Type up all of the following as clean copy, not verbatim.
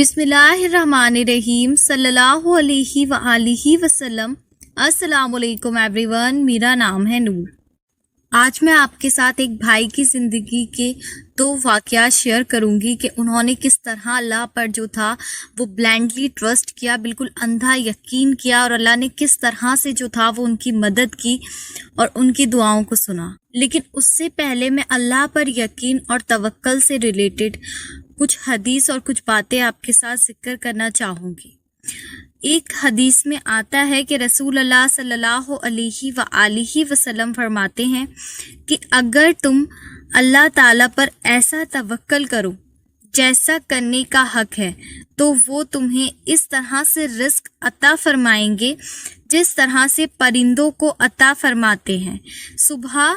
बिस्मिल्लाहिर्रहमानिर्रहीम सल्लल्लाहु अलैहि व आलिहि वसल्लम। अस्सलाम वालेकुम एवरीवन, मेरा नाम है नूर। आज मैं आपके साथ एक भाई की ज़िंदगी के दो वाक़यात शेयर करूंगी कि उन्होंने किस तरह अल्लाह पर जो था वो ब्लाइंडली ट्रस्ट किया, बिल्कुल अंधा यकीन किया और अल्लाह ने किस तरह से जो था वो उनकी मदद की और उनकी दुआओं को सुना। लेकिन उससे पहले मैं अल्लाह पर यकीन और तवक्कल से रिलेटेड कुछ हदीस और कुछ बातें आपके साथ जिक्र करना चाहूँगी। एक हदीस में आता है कि रसूल अल्लाह सल्लल्लाहु अलैहि व आलिहि वसल्लम फरमाते हैं कि अगर तुम अल्लाह ताला पर ऐसा तवक्कल करो जैसा करने का हक है तो वो तुम्हें इस तरह से रिस्क अता फरमाएंगे जिस तरह से परिंदों को अता फरमाते हैं। सुबह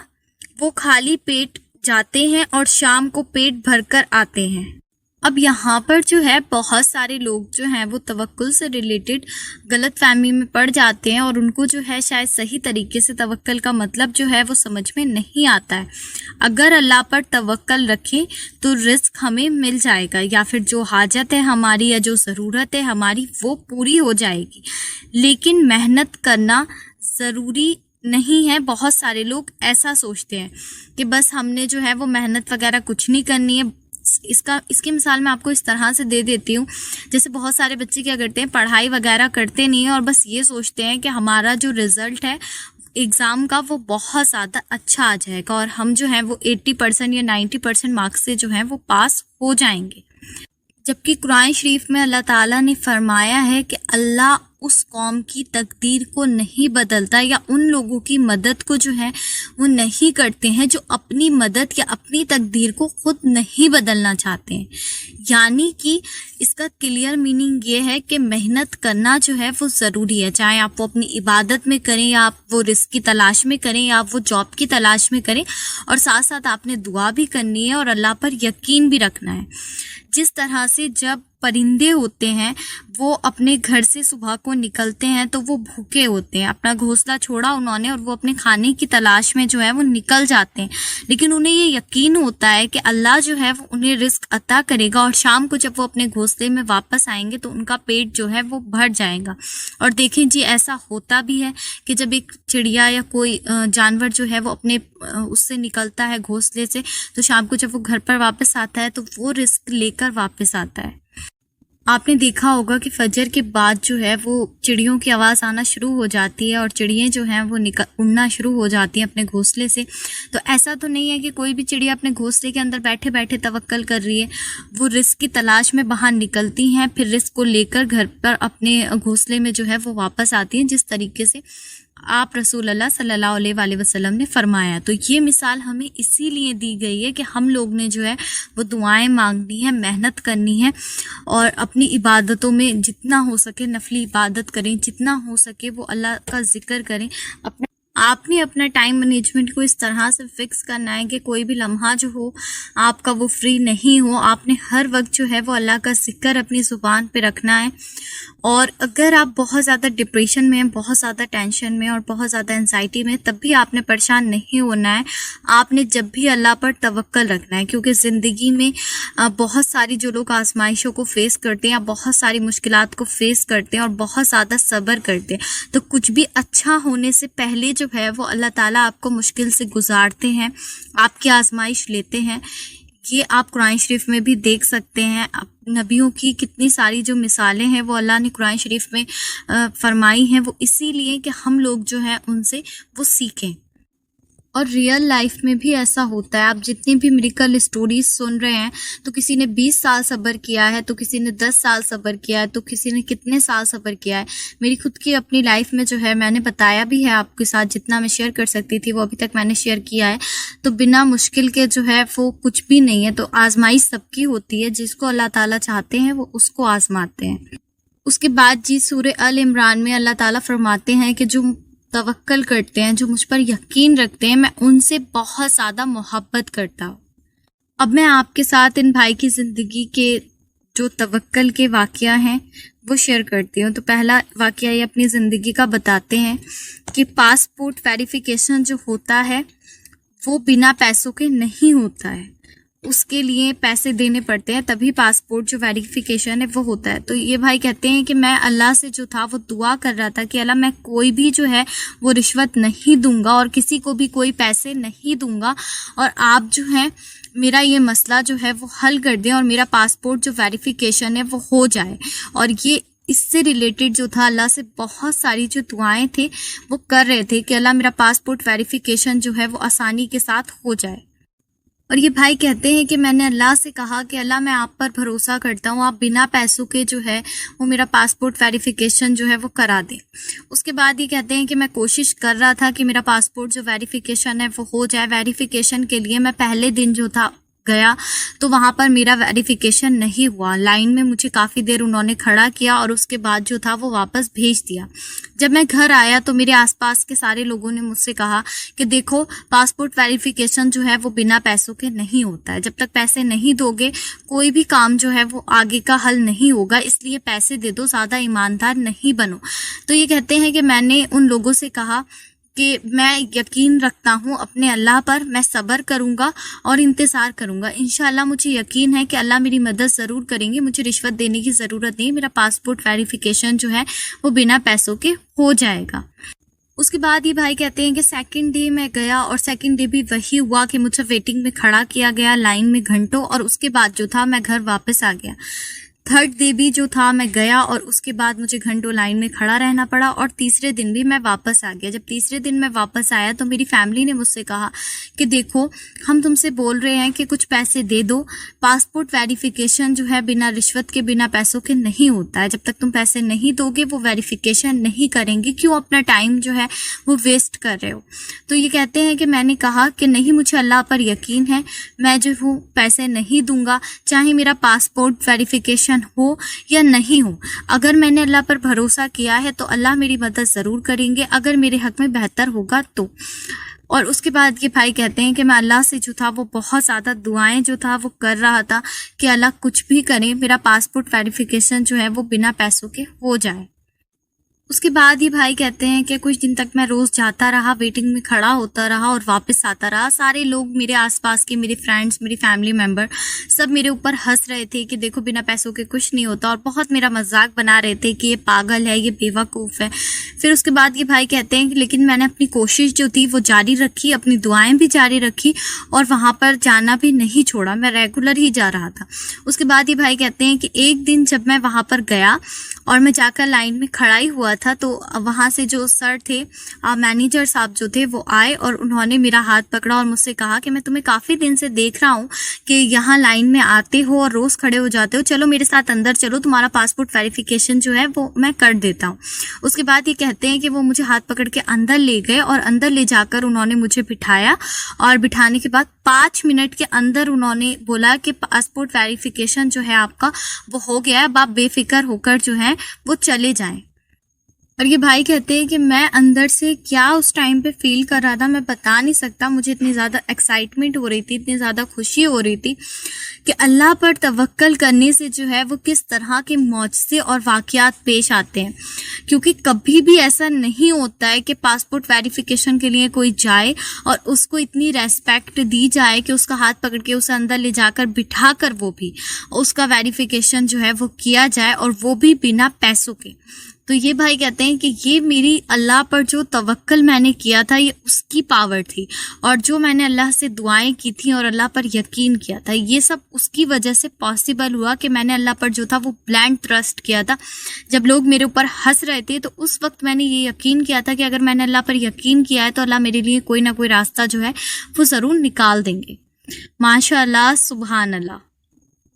वो खाली पेट जाते हैं और शाम को पेट भरकर आते हैं। अब यहाँ पर जो है बहुत सारे लोग जो हैं वो तवक्कुल से रिलेटेड गलत फहमी में पड़ जाते हैं और उनको जो है शायद सही तरीके से तवक्कल का मतलब जो है वो समझ में नहीं आता है। अगर अल्लाह पर तवक्कल रखें तो रिस्क हमें मिल जाएगा, या फिर जो हाजत है हमारी या जो ज़रूरत है हमारी वो पूरी हो जाएगी। लेकिन मेहनत करना ज़रूरी नहीं है। बहुत सारे लोग ऐसा सोचते हैं कि बस हमने जो है वो मेहनत वगैरह कुछ नहीं करनी है। इसकी मिसाल मैं आपको इस तरह से दे देती हूँ, जैसे बहुत सारे बच्चे क्या करते हैं, पढ़ाई वगैरह करते नहीं हैं और बस ये सोचते हैं कि हमारा जो रिज़ल्ट है एग्ज़ाम का वो बहुत ज़्यादा अच्छा आ जाएगा और हम जो है वो 80% या 90% मार्क्स से जो है वो पास हो जाएंगे। जबकि कुरान शरीफ में अल्लाह ताला ने फरमाया है कि अल्लाह उस कौम की तकदीर को नहीं बदलता या उन लोगों की मदद को जो है वो नहीं करते हैं जो अपनी मदद या अपनी तकदीर को खुद नहीं बदलना चाहते हैं। यानी कि इसका क्लियर मीनिंग ये है कि मेहनत करना जो है वो ज़रूरी है, चाहे आप वो अपनी इबादत में करें या आप वो रिस्क की तलाश में करें या आप वो जॉब की तलाश में करें, और साथ साथ आपने दुआ भी करनी है और अल्लाह पर यकीन भी रखना है। जिस तरह से जब परिंदे होते हैं वो अपने घर से सुबह को निकलते हैं तो वो भूखे होते हैं, अपना घोंसला छोड़ा उन्होंने और वो अपने खाने की तलाश में जो है वो निकल जाते हैं, लेकिन उन्हें ये यकीन होता है कि अल्लाह जो है वो उन्हें रिस्क अता करेगा और शाम को जब वो अपने घोंसले में वापस आएंगे तो उनका पेट जो है वो भर जाएगा। और देखें जी, ऐसा होता भी है कि जब एक चिड़िया या कोई जानवर जो है वो अपने उससे निकलता है घोंसले से, तो शाम को जब वो घर पर वापस आता है तो वो रिस्क लेकर वापस आता है। आपने देखा होगा कि फजर के बाद जो है वो चिड़ियों की आवाज़ आना शुरू हो जाती है और चिड़ियाँ जो हैं वो उड़ना शुरू हो जाती हैं अपने घोंसले से। तो ऐसा तो नहीं है कि कोई भी चिड़िया अपने घोंसले के अंदर बैठे बैठे तवक्कल कर रही है, वो रिस्क की तलाश में बाहर निकलती हैं, फिर रिस्क को लेकर घर पर अपने घोंसले में जो है वो वापस आती हैं, जिस तरीके से आप रसूल अल्लाह सल्लल्लाहु अलैहि वसल्लम ने फरमाया। तो ये मिसाल हमें इसीलिए दी गई है कि हम लोग ने जो है वो दुआएं मांगनी है, मेहनत करनी है और अपनी इबादतों में जितना हो सके नफली इबादत करें, जितना हो सके वो अल्लाह का जिक्र करें। आपने अपना टाइम मैनेजमेंट को इस तरह से फिक्स करना है कि कोई भी लम्हा जो हो आपका वो फ्री नहीं हो। आपने हर वक्त जो है वो अल्लाह का जिक्र अपनी ज़ुबान पे रखना है। और अगर आप बहुत ज़्यादा डिप्रेशन में हैं, बहुत ज़्यादा टेंशन में और बहुत ज़्यादा एंजाइटी में, तब भी आपने परेशान नहीं होना है। आपने जब भी अल्लाह पर तवक्कल रखना है, क्योंकि ज़िंदगी में बहुत सारी जो लोग आजमाइशों को फेस करते हैं या बहुत सारी मुश्किलात को फेस करते हैं और बहुत ज़्यादा सब्र करते हैं, तो कुछ भी अच्छा होने से पहले जो है वो अल्लाह ताला आपको मुश्किल से गुजारते हैं, आपकी आजमाइश लेते हैं। ये आप कुरान शरीफ में भी देख सकते हैं। नबियों की कितनी सारी जो मिसालें हैं वो अल्लाह ने कुरान शरीफ में फरमाई हैं, वो इसीलिए कि हम लोग जो है उनसे वो सीखें। और रियल लाइफ में भी ऐसा होता है। आप जितनी भी मिरेकल स्टोरीज सुन रहे हैं, तो किसी ने 20 साल सब्र किया है, तो किसी ने 10 साल सब्र किया है, तो किसी ने कितने साल सब्र किया है। मेरी खुद की अपनी लाइफ में जो है मैंने बताया भी है आपके साथ, जितना मैं शेयर कर सकती थी वो अभी तक मैंने शेयर किया है। तो बिना मुश्किल के जो है वो कुछ भी नहीं है। तो आजमाइश सबकी होती है, जिसको अल्लाह ताला चाहते हैं वो उसको आजमाते हैं। उसके बाद जी सूरह अल इमरान में अल्लाह ताला फरमाते हैं कि जो तवक्कल करते हैं, जो मुझ पर यकीन रखते हैं, मैं उनसे बहुत ज़्यादा मोहब्बत करता हूँ। अब मैं आपके साथ इन भाई की ज़िंदगी के जो तवक्कल के वाक़या हैं वो शेयर करती हूँ। तो पहला वाक़या ये अपनी ज़िंदगी का बताते हैं कि पासपोर्ट वेरिफिकेशन जो होता है वो बिना पैसों के नहीं होता है। उसके लिए पैसे देने पड़ते हैं, तभी पासपोर्ट जो वेरिफिकेशन है वो होता है। तो ये भाई कहते हैं कि मैं अल्लाह से जो था वो दुआ कर रहा था कि अल्लाह मैं कोई भी जो है वो रिश्वत नहीं दूंगा और किसी को भी कोई पैसे नहीं दूंगा, और आप जो है मेरा ये मसला जो है वो हल कर दें और मेरा पासपोर्ट जो वेरिफिकेशन है वो हो जाए। और ये इससे रिलेटेड जो था अल्लाह से बहुत सारी जो दुआएं थे वो कर रहे थे कि अल्लाह मेरा पासपोर्ट वेरिफिकेशन जो है वो आसानी के साथ हो जाए। और ये भाई कहते हैं कि मैंने अल्लाह से कहा कि अल्लाह मैं आप पर भरोसा करता हूँ, आप बिना पैसों के जो है वो मेरा पासपोर्ट वेरिफिकेशन जो है वो करा दें। उसके बाद ये कहते हैं कि मैं कोशिश कर रहा था कि मेरा पासपोर्ट जो वेरिफिकेशन है वो हो जाए। वेरिफिकेशन के लिए मैं पहले दिन जो था गया तो वहाँ पर मेरा वेरिफिकेशन नहीं हुआ। लाइन में मुझे काफ़ी देर उन्होंने खड़ा किया और उसके बाद जो था वो वापस भेज दिया। जब मैं घर आया तो मेरे आसपास के सारे लोगों ने मुझसे कहा कि देखो पासपोर्ट वेरिफिकेशन जो है वो बिना पैसों के नहीं होता है, जब तक पैसे नहीं दोगे कोई भी काम जो है वो आगे का हल नहीं होगा, इसलिए पैसे दे दो, ज़्यादा ईमानदार नहीं बनो। तो ये कहते हैं कि मैंने उन लोगों से कहा कि मैं यकीन रखता हूँ अपने अल्लाह पर, मैं सब्र करूँगा और इंतज़ार करूँगा। इंशाअल्लाह मुझे यकीन है कि अल्लाह मेरी मदद ज़रूर करेंगे, मुझे रिश्वत देने की ज़रूरत नहीं, मेरा पासपोर्ट वेरिफिकेशन जो है वो बिना पैसों के हो जाएगा। उसके बाद ये भाई कहते हैं कि सेकंड डे मैं गया और सेकंड डे भी वही हुआ कि मुझे वेटिंग में खड़ा किया गया लाइन में घंटों, और उसके बाद जो था मैं घर वापस आ गया। थर्ड डे भी जो था मैं गया और उसके बाद मुझे घंटों लाइन में खड़ा रहना पड़ा, और तीसरे दिन भी मैं वापस आ गया। जब तीसरे दिन मैं वापस आया तो मेरी फैमिली ने मुझसे कहा कि देखो हम तुमसे बोल रहे हैं कि कुछ पैसे दे दो, पासपोर्ट वेरिफिकेशन जो है बिना रिश्वत के बिना पैसों के नहीं होता है, जब तक तुम पैसे नहीं दोगे वो वेरिफिकेशन नहीं करेंगे, क्यों अपना टाइम जो है वो वेस्ट कर रहे हो। तो ये कहते हैं कि मैंने कहा कि नहीं, मुझे अल्लाह पर यकीन है, मैं जो हूँ पैसे नहीं दूंगा, चाहे मेरा पासपोर्ट वेरिफिकेशन हो या नहीं हो। अगर मैंने अल्लाह पर भरोसा किया है तो अल्लाह मेरी मदद ज़रूर करेंगे, अगर मेरे हक में बेहतर होगा तो। और उसके बाद ये भाई कहते हैं कि मैं अल्लाह से जो था वो बहुत ज़्यादा दुआएं जो था वो कर रहा था कि अल्लाह कुछ भी करे, मेरा पासपोर्ट वेरिफिकेशन जो है वो बिना पैसों के हो जाए। उसके बाद ये भाई कहते हैं कि कुछ दिन तक मैं रोज़ जाता रहा, वेटिंग में खड़ा होता रहा और वापस आता रहा। सारे लोग मेरे आसपास के, मेरे फ्रेंड्स, मेरी फैमिली मेम्बर सब मेरे ऊपर हंस रहे थे कि देखो बिना पैसों के कुछ नहीं होता, और बहुत मेरा मजाक बना रहे थे कि ये पागल है, ये बेवकूफ़ है। फिर उसके बाद ये भाई कहते हैं कि लेकिन मैंने अपनी कोशिश जो थी वो जारी रखी, अपनी दुआएं भी जारी रखी और वहाँ पर जाना भी नहीं छोड़ा, मैं रेगुलर ही जा रहा था। उसके बाद ये भाई कहते हैं कि एक दिन जब मैं वहाँ पर गया और मैं जाकर लाइन में खड़ा ही हुआ था तो वहाँ से जो सर थे, मैनेजर साहब जो थे वो आए और उन्होंने मेरा हाथ पकड़ा और मुझसे कहा कि मैं तुम्हें काफ़ी दिन से देख रहा हूँ कि यहाँ लाइन में आते हो और रोज़ खड़े हो जाते हो, चलो मेरे साथ अंदर चलो, तुम्हारा पासपोर्ट वेरिफिकेशन जो है वो मैं कर देता हूँ। उसके बाद ये कहते हैं कि वो मुझे हाथ पकड़ के अंदर ले गए और अंदर ले जाकर उन्होंने मुझे बिठाया, और बिठाने के बाद 5 मिनट के अंदर उन्होंने बोला कि पासपोर्ट वेरिफिकेशन जो है आपका वो हो गया है, अब आप बेफिक्र होकर जो है वो चले जाएं। और ये भाई कहते हैं कि मैं अंदर से क्या उस टाइम पे फील कर रहा था मैं बता नहीं सकता। मुझे इतनी ज़्यादा एक्साइटमेंट हो रही थी, इतनी ज़्यादा खुशी हो रही थी कि अल्लाह पर तवक्कल करने से जो है वो किस तरह के मौजज़े और वाक़यात पेश आते हैं। क्योंकि कभी भी ऐसा नहीं होता है कि पासपोर्ट वेरिफिकेशन के लिए कोई जाए और उसको इतनी रेस्पेक्ट दी जाए कि उसका हाथ पकड़ के उसे अंदर ले जाकर बिठा कर वो भी उसका वेरिफिकेशन जो है वो किया जाए, और वो भी बिना पैसों के। तो ये भाई कहते हैं कि ये मेरी अल्लाह पर जो तवक्कल मैंने किया था ये उसकी पावर थी, और जो मैंने अल्लाह से दुआएं की थी और अल्लाह पर यकीन किया था ये सब उसकी वजह से पॉसिबल हुआ कि मैंने अल्लाह पर जो था वो ब्लाइंड ट्रस्ट किया था। जब लोग मेरे ऊपर हंस रहे थे तो उस वक्त मैंने ये यकीन किया था कि अगर मैंने अल्लाह पर यकीन किया है तो अल्लाह मेरे लिए कोई ना कोई रास्ता जो है वो ज़रूर निकाल देंगे। माशाअल्लाह, सुभान अल्लाह।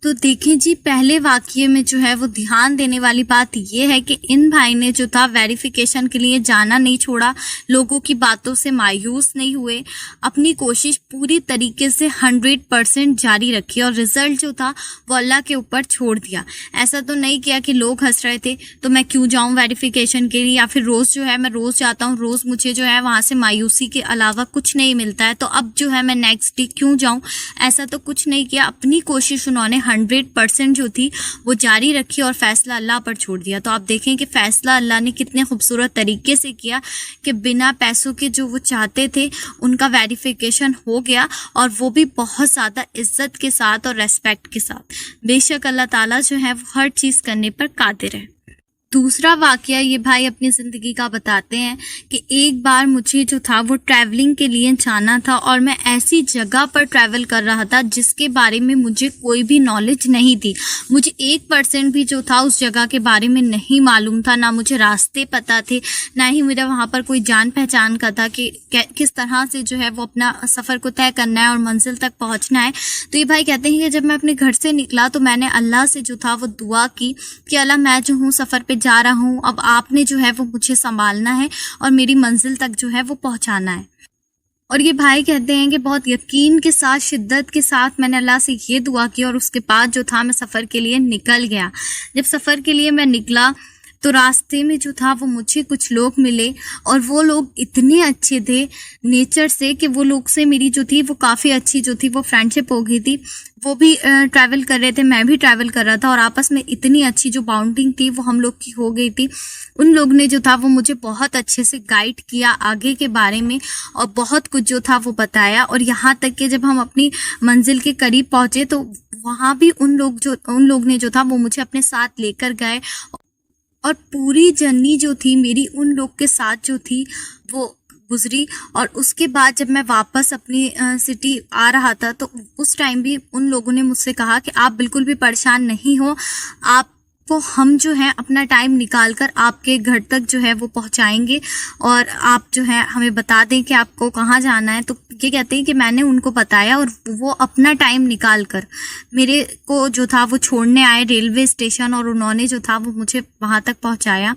तो देखें जी, पहले वाक़ये में जो है वो ध्यान देने वाली बात ये है कि इन भाई ने जो था वेरिफिकेशन के लिए जाना नहीं छोड़ा, लोगों की बातों से मायूस नहीं हुए, अपनी कोशिश पूरी तरीके से 100% जारी रखी और रिज़ल्ट जो था वो अल्लाह के ऊपर छोड़ दिया। ऐसा तो नहीं किया कि लोग हंस रहे थे तो मैं क्यों जाऊँ वेरिफिकेशन के लिए, या फिर रोज़ जो है मैं रोज़ जाता हूँ, रोज़ मुझे जो है वहाँ से मायूसी के अलावा कुछ नहीं मिलता है तो अब जो है मैं नेक्स्ट डे क्यों जाऊँ, ऐसा तो कुछ नहीं किया। अपनी कोशिश उन्होंने 100% जो थी वो जारी रखी और फैसला अल्लाह पर छोड़ दिया। तो आप देखें कि फैसला अल्लाह ने कितने खूबसूरत तरीके से किया कि बिना पैसों के जो वो चाहते थे उनका वेरिफिकेशन हो गया, और वो भी बहुत ज़्यादा इज्जत के साथ और रेस्पेक्ट के साथ। बेशक अल्लाह ताला जो है वो हर चीज़ करने पर कादिर है। दूसरा वाकया ये भाई अपनी ज़िंदगी का बताते हैं कि एक बार मुझे जो था वो ट्रैवलिंग के लिए जाना था, और मैं ऐसी जगह पर ट्रैवल कर रहा था जिसके बारे में मुझे कोई भी नॉलेज नहीं थी। मुझे 1% भी जो था उस जगह के बारे में नहीं मालूम था, ना मुझे रास्ते पता थे, ना ही मेरा वहाँ पर कोई जान पहचान का था कि किस तरह से जो है वो अपना सफ़र को तय करना है और मंजिल तक पहुँचना है। तो ये भाई कहते हैं कि जब मैं अपने घर से निकला तो मैंने अल्लाह से जो था वो दुआ की कि अल्लाह मैं जो हूँ सफ़र पे जा रहा हूँ, अब आपने जो है वो मुझे संभालना है और मेरी मंजिल तक जो है वो पहुँचाना है। और ये भाई कहते हैं कि बहुत यकीन के साथ, शिद्दत के साथ मैंने अल्लाह से ये दुआ की, और उसके बाद जो था मैं सफ़र के लिए निकल गया। जब सफ़र के लिए मैं निकला तो रास्ते में जो था वो मुझे कुछ लोग मिले, और वो लोग इतने अच्छे थे नेचर से कि वो लोग से मेरी जो थी वो काफ़ी अच्छी जो थी वो फ्रेंडशिप हो गई थी। वो भी ट्रैवल कर रहे थे, मैं भी ट्रैवल कर रहा था, और आपस में इतनी अच्छी जो बाउंडिंग थी वो हम लोग की हो गई थी। उन लोग ने जो था वो मुझे बहुत अच्छे से गाइड किया आगे के बारे में, और बहुत कुछ जो था वो बताया। और यहाँ तक कि जब हम अपनी मंजिल के करीब पहुँचे तो वहाँ भी उन लोग ने जो था वो मुझे अपने साथ लेकर गए, और पूरी जर्नी जो थी मेरी उन लोग के साथ जो थी वो गुजरी। और उसके बाद जब मैं वापस अपनी सिटी आ रहा था तो उस टाइम भी उन लोगों ने मुझसे कहा कि आप बिल्कुल भी परेशान नहीं हो, आपको हम जो है अपना टाइम निकाल कर आपके घर तक जो है वो पहुंचाएंगे, और आप जो है हमें बता दें कि आपको कहाँ जाना है। तो ये कहते हैं कि मैंने उनको बताया, और वो अपना टाइम निकाल कर मेरे को जो था वो छोड़ने आए रेलवे स्टेशन, और उन्होंने जो था वो मुझे वहाँ तक पहुँचाया।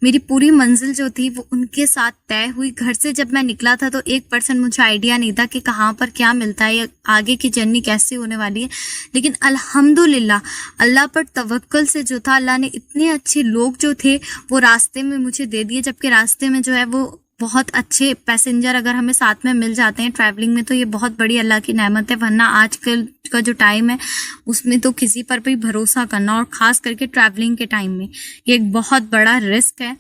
मेरी पूरी मंजिल जो थी वो उनके साथ तय हुई। घर से जब मैं निकला था तो 1% मुझे आइडिया नहीं था कि कहाँ पर क्या मिलता है या आगे की जर्नी कैसे होने वाली है, लेकिन अल्हम्दुलिल्लाह अल्लाह पर तवक्कुल से जो था अल्लाह ने इतने अच्छे लोग जो थे वो रास्ते में मुझे दे दिए। जबकि रास्ते में जो है वो बहुत अच्छे पैसेंजर अगर हमें साथ में मिल जाते हैं ट्रैवलिंग में तो ये बहुत बड़ी अल्लाह की नेमत है, वरना आजकल का जो टाइम है उसमें तो किसी पर भी भरोसा करना, और ख़ास करके ट्रैवलिंग के टाइम में, ये एक बहुत बड़ा रिस्क है।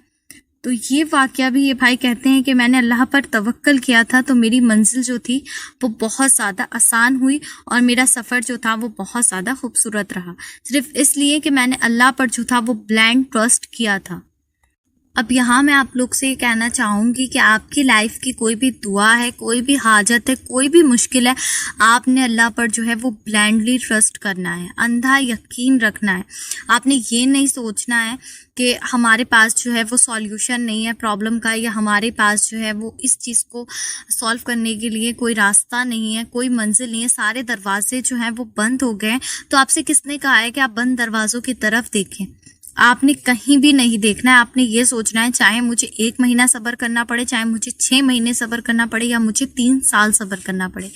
तो ये वाक़या भी ये भाई कहते हैं कि मैंने अल्लाह पर तवक्कल किया था तो मेरी मंजिल जो थी वो बहुत ज़्यादा आसान हुई, और मेरा सफ़र जो था वो बहुत ज़्यादा खूबसूरत रहा, सिर्फ इसलिए कि मैंने अल्लाह पर जो था वो ब्लाइंड ट्रस्ट किया था। अब यहाँ मैं आप लोग से ये कहना चाहूँगी कि आपकी लाइफ की कोई भी दुआ है, कोई भी हाजत है, कोई भी मुश्किल है, आपने अल्लाह पर जो है वो ब्लाइंडली ट्रस्ट करना है, अंधा यकीन रखना है। आपने ये नहीं सोचना है कि हमारे पास जो है वो सॉल्यूशन नहीं है प्रॉब्लम का, या हमारे पास जो है वो इस चीज़ को सॉल्व करने के लिए कोई रास्ता नहीं है, कोई मंजिल नहीं है, सारे दरवाजे जो हैं वो बंद हो गए। तो आपसे किसने कहा है कि आप बंद दरवाज़ों की तरफ देखें? आपने कहीं भी नहीं देखना है। आपने ये सोचना है चाहे मुझे 1 महीना सब्र करना पड़े, चाहे मुझे 6 महीने सब्र करना पड़े, या मुझे 3 साल सब्र करना पड़े,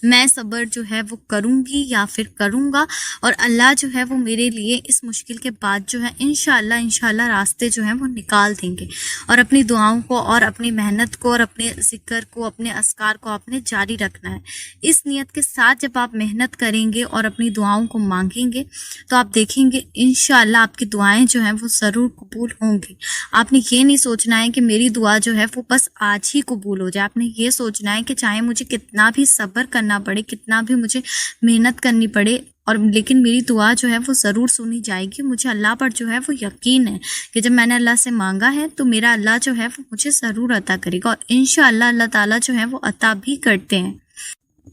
मैं सब्र जो है वो करूँगी या फिर करूँगा। और अल्लाह जो है वो मेरे लिए इस मुश्किल के बाद जो है इंशाअल्लाह रास्ते जो हैं वो निकाल देंगे। और अपनी दुआओं को और अपनी मेहनत को और अपने ज़िक्र को, अपने अस्कार को आपने जारी रखना है। इस नियत के साथ जब आप मेहनत करेंगे और अपनी दुआओं को मांगेंगे तो आप देखेंगे इंशाअल्लाह आपकी दुआएं जो है वो ज़रूर कबूल होंगी। आपने ये नहीं सोचना है कि मेरी दुआ जो है वो बस आज ही कबूल हो जाए। आपने ये सोचना है कि चाहे मुझे कितना भी सब्र करना पड़े, कितना भी मुझे मेहनत करनी पड़े, और लेकिन मेरी दुआ जो है वो ज़रूर सुनी जाएगी। मुझे अल्लाह पर जो है वो यकीन है कि जब मैंने अल्लाह से मांगा है तो मेरा अल्लाह जो है वो मुझे ज़रूर अता करेगा, और इंशाअल्लाह अल्लाह ताला जो है वो अता भी करते हैं।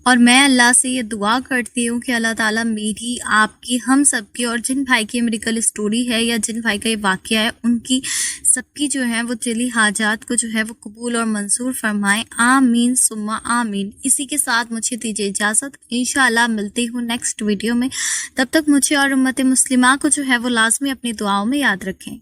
और मैं अल्लाह से ये दुआ करती हूँ कि अल्लाह ताला मेरी, आपकी, हम सबकी, और जिन भाई की मेडिकल स्टोरी है या जिन भाई का ये वाक़या है उनकी सबकी जो है वो दिली हाजात को जो है वो कबूल और मंजूर फरमाएं। आमीन सुम्मा आमीन। इसी के साथ मुझे दीजिए इजाज़त। इंशाअल्लाह मिलती हूँ नेक्स्ट वीडियो में। तब तक मुझे और उम्मत मुस्लिमा को जो है वो लाजमी अपनी दुआओं में याद रखें।